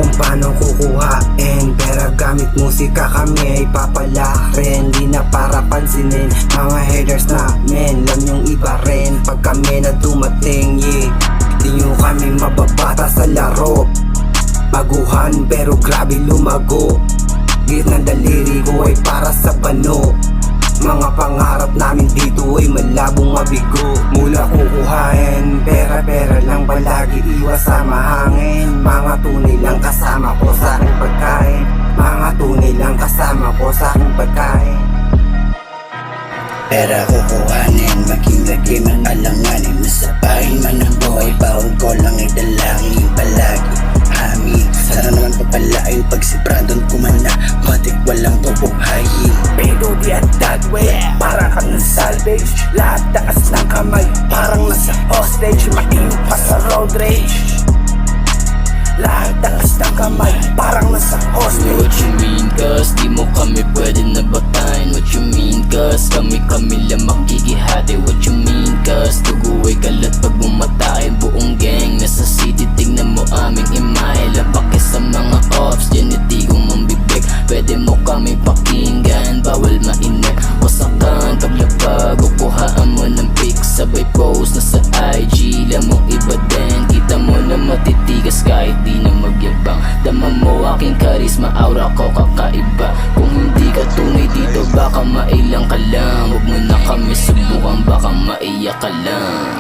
kung paano kukuhain pera gamit musika, kami ay papalarin. Di na para pansinin mga haters namin, alam yung iba rin pag kami na dumating, yeah. Di nyo kami mababata sa laro, baguhan pero grabe lumago. Git ng daliri ko ay para sa bano, mga pangarap namin dito ay malabong mabigo. Mula kukuhain, pera-pera lang palagi, iwas sa mahangin. Mga tunay lang kasama ko sa aking pagkain, mga tunay lang kasama ko sa aking pagkain. Pera kukuhanin, maging lagi man alanganin. Nasabahin man ang buhay, baon ko lang ay dalangin palagi. Amin, sana naman papalain pag si Brandon kumana, matik walang bubuhayin. Pero di at that way, para ka ng salvage. Lahat taas ng kamay, parang nasa hostage. Mainit pa sa road rage. Lahat taas ng kamay, parang nasa hostage. What you mean cuz di mo kami pwede na batayin? What you mean cuz kami lang makikihati? What you mean cuz dugo ay kalat pag bumatay. Buong gang nasa city, tignan mo aming imahe. Labaki sa mga ops, dyan iti kong mambibig. Pwede mo kami pakinggan, bawal mainip. Wasakan paglapag, kukuhaan mo ng pic. Sabay post na sa IG, lamang iba din. Kita mo na matitigas kahit di na magyabang. Dama mo aking karisma, aura ko kakaiba. Kung hindi ka tunay dito, baka mailang ka lang. Huwag mo na kami subukan, baka maiyak ka lang.